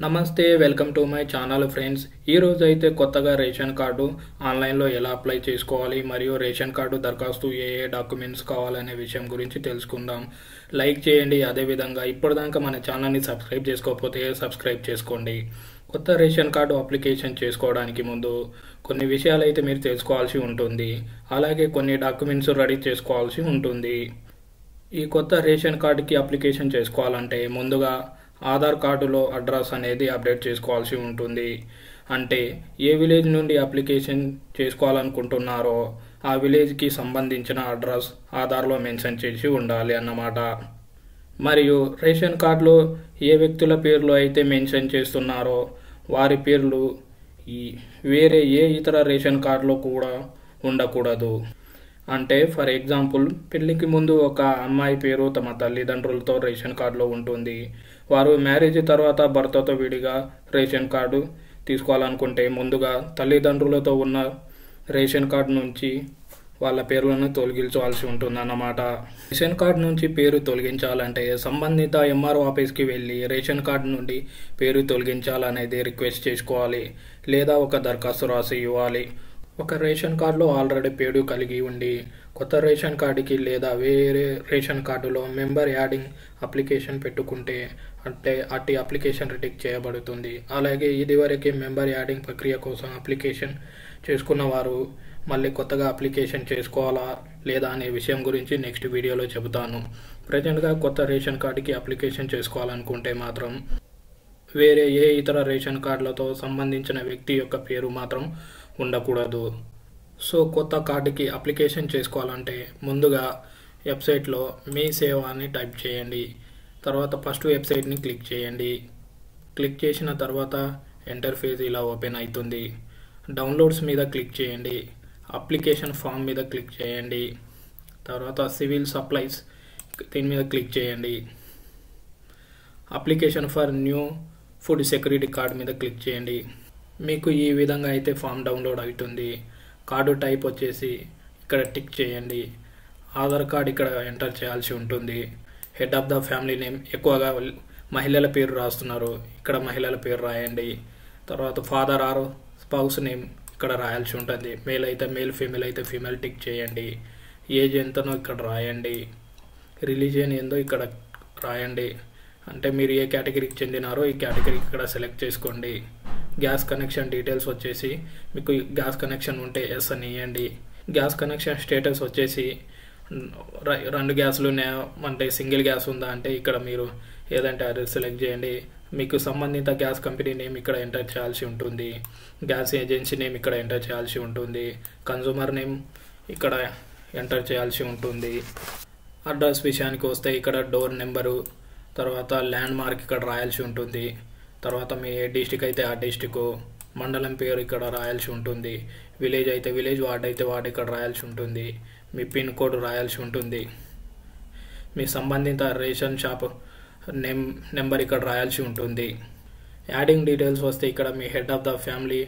నమస్తే welcome to my channel friends. ఈరోజు అయితే కొత్తగా రేషన్ కార్డు ఆన్లైన్లో ఎలా అప్లై చేసుకోవాలి మరియు రేషన్ కార్డు దరఖాస్తు ఏ డాక్యుమెంట్స్ కావాలనే విషయం గురించి తెలుసుకుందాం. లైక్ చేయండి, అదేవిధంగా ఇప్పటిదాకా మన ఛానల్ని సబ్స్క్రైబ్ చేసుకోకపోతే సబ్స్క్రైబ్ చేసుకోండి. కొత్త రేషన్ కార్డు అప్లికేషన్ చేసుకోవడానికి ముందు కొన్ని విషయాలు అయితే మీరు తెలుసుకోవాల్సి ఉంటుంది. అలాగే కొన్ని డాక్యుమెంట్స్ రెడీ చేసుకోవాల్సి ఉంటుంది. ఈ కొత్త రేషన్ కార్డుకి అప్లికేషన్ చేసుకోవాలంటే ముందుగా ఆధార్ కార్డులో అడ్రస్ అనేది అప్డేట్ చేసుకోవాల్సి ఉంటుంది. అంటే ఏ విలేజ్ నుండి అప్లికేషన్ చేసుకోవాలనుకుంటున్నారో ఆ విలేజ్కి సంబంధించిన అడ్రస్ ఆధార్లో మెన్షన్ చేసి ఉండాలి అన్నమాట. మరియు రేషన్ కార్డులో ఏ వ్యక్తుల పేర్లు అయితే మెన్షన్ చేస్తున్నారో వారి పేర్లు వేరే ఏ ఇతర రేషన్ కార్డులో కూడా ఉండకూడదు. అంటే ఫర్ ఎగ్జాంపుల్, పెళ్లికి ముందు ఒక అమ్మాయి పేరు తమ తల్లిదండ్రులతో రేషన్ కార్డులో ఉంటుంది. వారు మ్యారేజ్ తర్వాత భర్తతో విడిగా రేషన్ కార్డు తీసుకోవాలనుకుంటే ముందుగా తల్లిదండ్రులతో ఉన్న రేషన్ కార్డు నుంచి వాళ్ళ పేర్లను తొలగించవలసి ఉంటుంది అన్నమాట. రేషన్ కార్డు నుంచి పేరు తొలగించాలంటే సంబంధిత ఎంఆర్ఓ ఆఫీస్కి వెళ్ళి రేషన్ కార్డు నుండి పేరు తొలగించాలనేది రిక్వెస్ట్ చేసుకోవాలి, లేదా ఒక దరఖాస్తు రాసి ఇవ్వాలి. ఒక రేషన్ కార్డులో ఆల్రెడీ పేరు కలిగి ఉండి కొత్త రేషన్ కార్డుకి లేదా వేరే రేషన్ కార్డులో మెంబర్ యాడింగ్ అప్లికేషన్ పెట్టుకుంటే అంటే అట్టి అప్లికేషన్ రిజెక్ట్ చేయబడుతుంది. అలాగే ఇదివరకే మెంబర్ యాడింగ్ ప్రక్రియ కోసం అప్లికేషన్ చేసుకున్న వారు మళ్ళీ కొత్తగా అప్లికేషన్ చేసుకోవాలా లేదా అనే విషయం గురించి నెక్స్ట్ వీడియోలో చెబుతాను. ప్రజెంట్గా కొత్త రేషన్ కార్డుకి అప్లికేషన్ చేసుకోవాలనుకుంటే మాత్రం వేరే ఏ ఇతర రేషన్ కార్డులతో సంబంధించిన వ్యక్తి యొక్క పేరు మాత్రం ఉండకూడదు. సో కొత్త కార్డుకి అప్లికేషన్ చేసుకోవాలంటే ముందుగా వెబ్సైట్లో మీ సేవ అని టైప్ చేయండి. తర్వాత ఫస్ట్ వెబ్సైట్ని క్లిక్ చేయండి. క్లిక్ చేసిన తర్వాత ఇంటర్ఫేస్ ఇలా ఓపెన్ అవుతుంది. డౌన్లోడ్స్ మీద క్లిక్ చేయండి. అప్లికేషన్ ఫామ్ మీద క్లిక్ చేయండి. తర్వాత సివిల్ సప్లైస్ దీని మీద క్లిక్ చేయండి. Application for new food security card మీద క్లిక్ చేయండి. మీకు ఈ విధంగా అయితే ఫామ్ డౌన్లోడ్ అవుతుంది. కార్డు టైప్ వచ్చేసి ఇక్కడ టిక్ చేయండి. ఆధార్ కార్డ్ ఇక్కడ ఎంటర్ చేయాల్సి ఉంటుంది. Head of the family name, ఎక్కువగా మహిళల పేరు రాస్తున్నారు, ఇక్కడ మహిళల పేరు రాయండి. తర్వాత ఫాదర్ ఆర్ స్పౌస్ నేమ్ ఇక్కడ రాయాల్సి ఉంటుంది. మేల్ అయితే మేల్, ఫీమేల్ అయితే ఫీమేల్ టిక్ చేయండి. ఏజ్ ఎంతనో ఇక్కడ రాయండి. రిలీజియన్ ఏందో ఇక్కడ రాయండి. అంటే మీరు ఏ కేటగిరీకి చెందినారో ఈ కేటగిరీ ఇక్కడ సెలెక్ట్ చేసుకోండి. గ్యాస్ కనెక్షన్ డీటెయిల్స్ వచ్చేసి మీకు గ్యాస్ కనెక్షన్ ఉంటే ఎస్ అని ఇవ్వండి. గ్యాస్ కనెక్షన్ స్టేటస్ వచ్చేసి 2 గ్యాసులు అంటే సింగిల్ గ్యాస్ ఉందా అంటే ఇక్కడ మీరు ఏదంటే అది సెలెక్ట్ చేయండి. మీకు సంబంధిత గ్యాస్ కంపెనీ నేమ్ ఇక్కడ ఎంటర్ చేయాల్సి ఉంటుంది. గ్యాస్ ఏజెన్సీ నేమ్ ఇక్కడ ఎంటర్ చేయాల్సి ఉంటుంది. కన్జ్యూమర్ నేమ్ ఇక్కడ ఎంటర్ చేయాల్సి ఉంటుంది. అడ్రస్ విషయానికి వస్తే ఇక్కడ డోర్ నెంబరు, తర్వాత ల్యాండ్ మార్క్ ఇక్కడ రాయాల్సి ఉంటుంది. తర్వాత మీ ఏ డిస్టిక్ అయితే ఆ డిస్టిక్, మండలం పేరు ఇక్కడ రాయాల్సి ఉంటుంది. విలేజ్ అయితే విలేజ్, వార్డ్ అయితే వార్డ్ ఇక్కడ రాయాల్సి ఉంటుంది. మీ పిన్ కోడ్ రాయాల్సి ఉంటుంది. మీ సంబంధిత రేషన్ షాప్ నెంబర్ ఇక్కడ రాయాల్సి ఉంటుంది. యాడింగ్ డీటెయిల్స్ వస్తే ఇక్కడ మీ హెడ్ ఆఫ్ ద ఫ్యామిలీ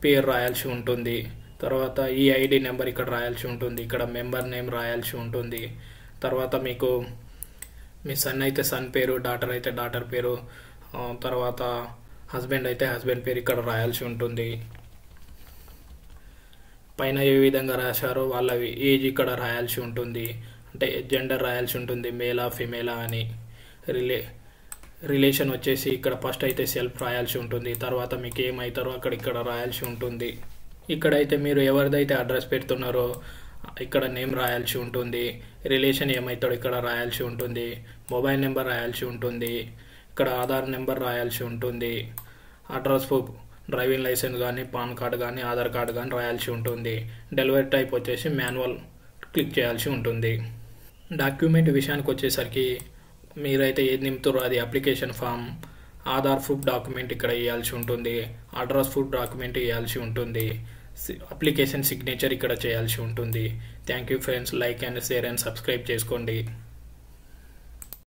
పేరు రాయాల్సి ఉంటుంది. తర్వాత ఈ ఐడి నెంబర్ ఇక్కడ రాయాల్సి ఉంటుంది. ఇక్కడ మెంబర్ నేమ్ రాయాల్సి ఉంటుంది. తర్వాత మీకు మీ సన్ అయితే సన్ పేరు, డాటర్ అయితే డాటర్ పేరు, తర్వాత హస్బెండ్ అయితే హస్బెండ్ పేరు ఇక్కడ రాయాల్సి ఉంటుంది. పైన ఏ విధంగా రాశారో వాళ్ళ ఏజ్ ఇక్కడ రాయాల్సి ఉంటుంది. అంటే జెండర్ రాయాల్సి ఉంటుంది, మేలా ఫిమేలా అని. రిలేషన్ వచ్చేసి ఇక్కడ ఫస్ట్ అయితే సెల్ఫ్ రాయాల్సి ఉంటుంది. తర్వాత మీకు ఏమవుతారో ఇక్కడ రాయాల్సి ఉంటుంది. ఇక్కడైతే మీరు ఎవరిదైతే అడ్రస్ పెడుతున్నారో ఇక్కడ నేమ్ రాయాల్సి ఉంటుంది. రిలేషన్ ఏమవుతాడో ఇక్కడ రాయాల్సి ఉంటుంది. మొబైల్ నెంబర్ రాయాల్సి ఉంటుంది. ఇక్కడ ఆధార్ నెంబర్ రాయాల్సి ఉంటుంది. అడ్రస్ ప్రూఫ్, డ్రైవింగ్ లైసెన్స్ కానీ, పాన్ కార్డు కానీ, ఆధార్ కార్డు కానీ రాయాల్సి ఉంటుంది. డెలివరీ టైప్ వచ్చేసి మాన్యువల్ క్లిక్ చేయాల్సి ఉంటుంది. డాక్యుమెంట్ విషయానికి వచ్చేసరికి మీరైతే ఏది నింపుతారో అది application form, Aadhaar proof document ఇక్కడ ఇవ్వాల్సి ఉంటుంది. అడ్రస్ ప్రూఫ్ డాక్యుమెంట్ ఇవ్వాల్సి ఉంటుంది. అప్లికేషన్ సిగ్నేచర్ ఇక్కడ చేయాల్సి ఉంటుంది. Thank you friends. Like and share and subscribe చేసుకోండి.